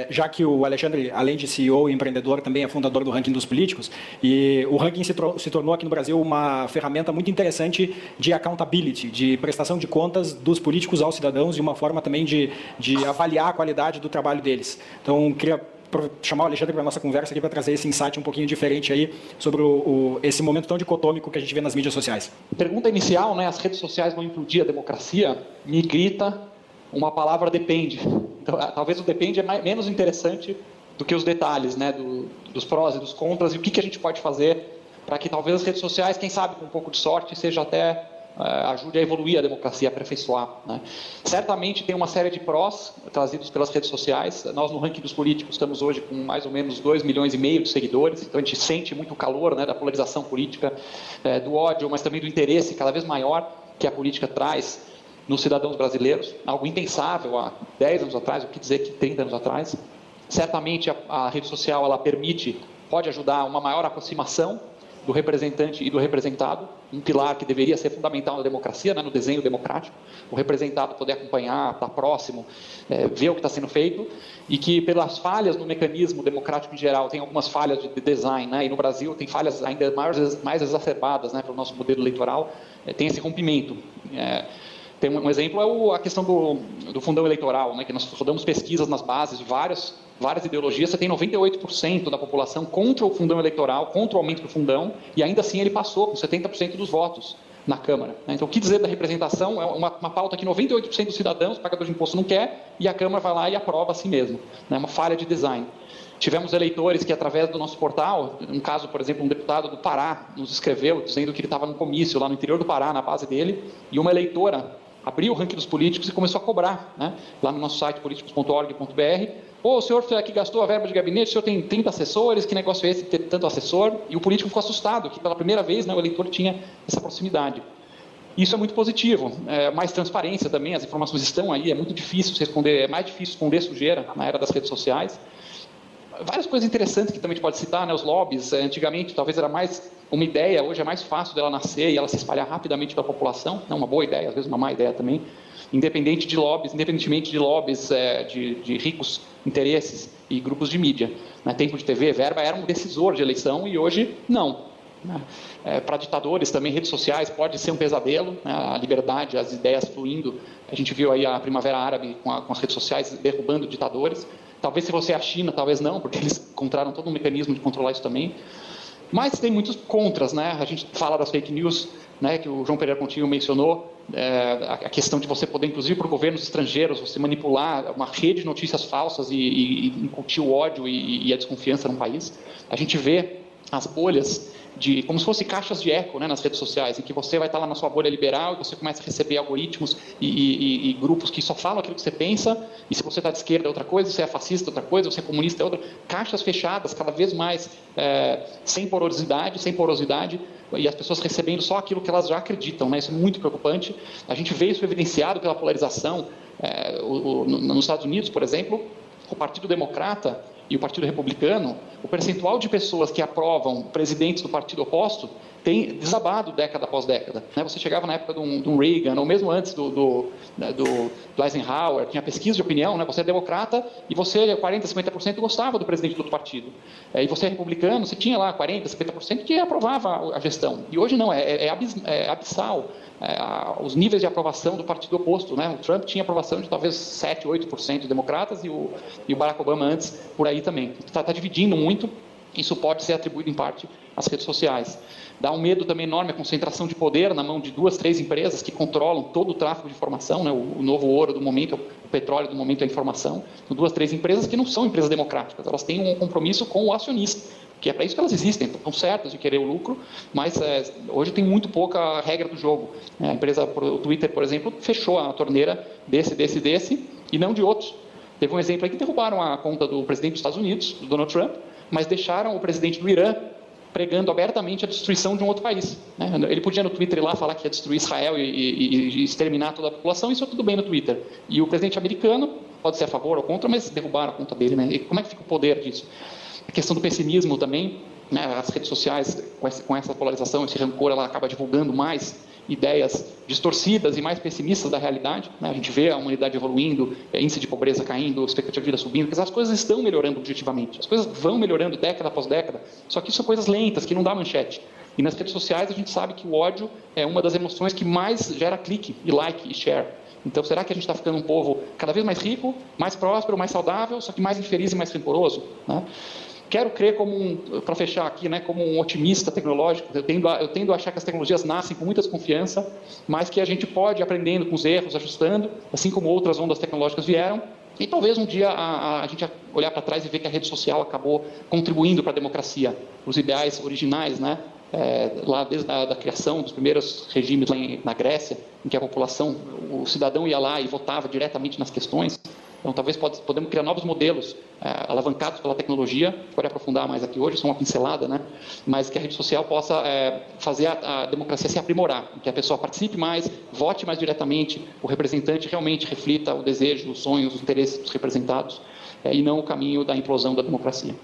Já que o Alexandre, além de CEO e empreendedor, também é fundador do Ranking dos Políticos, e o Ranking se tornou aqui no Brasil uma ferramenta muito interessante de accountability, de prestação de contas dos políticos aos cidadãos, de uma forma também de avaliar a qualidade do trabalho deles. Então, queria chamar o Alexandre para a nossa conversa aqui para trazer esse insight um pouquinho diferente aí sobre esse momento tão dicotômico que a gente vê nas mídias sociais. Pergunta inicial, né? As redes sociais vão implodir a democracia? Me grita uma palavra depende. Então, talvez o depende é menos interessante do que os detalhes, né? Dos prós e dos contras e o que a gente pode fazer para que talvez as redes sociais, quem sabe com um pouco de sorte, seja até ajude a evoluir a democracia, a aperfeiçoar, né? Certamente tem uma série de prós trazidos pelas redes sociais. Nós, no Ranking dos Políticos, estamos hoje com mais ou menos 2,5 milhões de seguidores, então a gente sente muito o calor, né, da polarização política, do ódio, mas também do interesse cada vez maior que a política traz nos cidadãos brasileiros, algo impensável há 10 anos atrás, o que dizer que 30 anos atrás. Certamente a rede social ela pode ajudar a uma maior aproximação do representante e do representado, um pilar que deveria ser fundamental na democracia, né, no desenho democrático, o representado poder acompanhar, estar próximo, ver o que está sendo feito, e que pelas falhas no mecanismo democrático em geral, tem algumas falhas de design, né, e no Brasil tem falhas ainda mais exacerbadas, né, pelo nosso modelo eleitoral, tem esse rompimento. Tem um exemplo a questão do fundão eleitoral, né, que nós rodamos pesquisas nas bases de várias ideologias, você tem 98% da população contra o fundão eleitoral, contra o aumento do fundão, e ainda assim ele passou com 70% dos votos na Câmara, né? Então, o que dizer da representação? É uma pauta que 98% dos cidadãos, pagadores de imposto, não quer, e a Câmara vai lá e aprova a si mesmo, né? Uma falha de design. Tivemos eleitores que, através do nosso portal, um caso, por exemplo, um deputado do Pará nos escreveu, dizendo que ele estava num comício lá no interior do Pará, na base dele, e uma eleitora abriu o Ranking dos Políticos e começou a cobrar, né, lá no nosso site políticos.org.br. O senhor que gastou a verba de gabinete, o senhor tem 30 assessores, que negócio é esse de ter tanto assessor? E o político ficou assustado, que pela primeira vez, né, o eleitor tinha essa proximidade. Isso é muito positivo. Mais transparência também, as informações estão aí, é muito difícil responder, é mais difícil esconder sujeira na era das redes sociais. Várias coisas interessantes que também a gente pode citar, né? Os lobbies, antigamente talvez era mais uma ideia, hoje é mais fácil dela nascer e ela se espalhar rapidamente pela população, não uma boa ideia, às vezes uma má ideia também, independentemente de lobbies, de ricos interesses e grupos de mídia, né? Tempo de TV, verba era um decisor de eleição e hoje não, né? Para ditadores também, redes sociais pode ser um pesadelo, né? A liberdade, as ideias fluindo, a gente viu aí a Primavera Árabe com as redes sociais derrubando ditadores. Talvez se você é a China, talvez não, porque eles encontraram todo um mecanismo de controlar isso também. Mas tem muitos contras, né? A gente fala das fake news, né, que o João Pereira Coutinho mencionou, a questão de você poder, inclusive por governos estrangeiros, você manipular uma rede de notícias falsas e incutir o ódio e a desconfiança num país. A gente vê as bolhas como se fossem caixas de eco, né, nas redes sociais, em que você vai estar lá na sua bolha liberal e você começa a receber algoritmos e grupos que só falam aquilo que você pensa, e se você está de esquerda é outra coisa, se você é fascista é outra coisa, se você é comunista é outra. Caixas fechadas, cada vez mais sem porosidade, e as pessoas recebendo só aquilo que elas já acreditam, né? Isso é muito preocupante. A gente vê isso evidenciado pela polarização. Nos Estados Unidos, por exemplo, o Partido Democrata e o Partido Republicano, o percentual de pessoas que aprovam presidentes do partido oposto tem desabado década após década, né? Você chegava na época de um Reagan, ou mesmo antes do Eisenhower, tinha pesquisa de opinião, né? Você é democrata e você, 40%, 50% gostava do presidente do outro partido. E você é republicano, você tinha lá 40%, 50% que aprovava a gestão. E hoje não, é abissal. Os níveis de aprovação do partido oposto, né? O Trump tinha aprovação de talvez 7%, 8% de democratas e o Barack Obama antes por aí também. Está dividindo muito, isso pode ser atribuído em parte às redes sociais. Dá um medo também enorme a concentração de poder na mão de 2, 3 empresas que controlam todo o tráfego de informação, né? O novo ouro do momento, o petróleo do momento é a informação. São 2, 3 empresas que não são empresas democráticas, elas têm um compromisso com o acionista, que é para isso que elas existem, estão certas de querer o lucro, mas hoje tem muito pouca regra do jogo. A empresa, o Twitter, por exemplo, fechou a torneira desse e não de outros. Teve um exemplo aí que derrubaram a conta do presidente dos Estados Unidos, do Donald Trump, mas deixaram o presidente do Irã pregando abertamente a destruição de um outro país, né? Ele podia no Twitter ir lá falar que ia destruir Israel e exterminar toda a população, isso é tudo bem no Twitter. E o presidente americano pode ser a favor ou contra, mas derrubaram a conta dele, né? E como é que fica o poder disso? A questão do pessimismo também, né, as redes sociais, com essa polarização, esse rancor, ela acaba divulgando mais ideias distorcidas e mais pessimistas da realidade, né? A gente vê a humanidade evoluindo, índice de pobreza caindo, expectativa de vida subindo, porque as coisas estão melhorando objetivamente, as coisas vão melhorando década após década, só que são coisas lentas, que não dá manchete. E nas redes sociais a gente sabe que o ódio é uma das emoções que mais gera clique, e like, e share. Então, será que a gente está ficando um povo cada vez mais rico, mais próspero, mais saudável, só que mais infeliz e mais rancoroso, né? Quero crer, para fechar aqui, né, como um otimista tecnológico, eu tendo a achar que as tecnologias nascem com muita desconfiança, mas que a gente pode ir aprendendo com os erros, ajustando, assim como outras ondas tecnológicas vieram, e talvez um dia a gente olhar para trás e ver que a rede social acabou contribuindo para a democracia, os ideais originais, né? Lá desde a criação dos primeiros regimes lá na Grécia, em que a população, o cidadão ia lá e votava diretamente nas questões. Então, talvez podemos criar novos modelos alavancados pela tecnologia, pode aprofundar mais aqui hoje, só uma pincelada, né? Mas que a rede social possa fazer a democracia se aprimorar, que a pessoa participe mais, vote mais diretamente, o representante realmente reflita o desejo, os sonhos, os interesses dos representados, e não o caminho da implosão da democracia.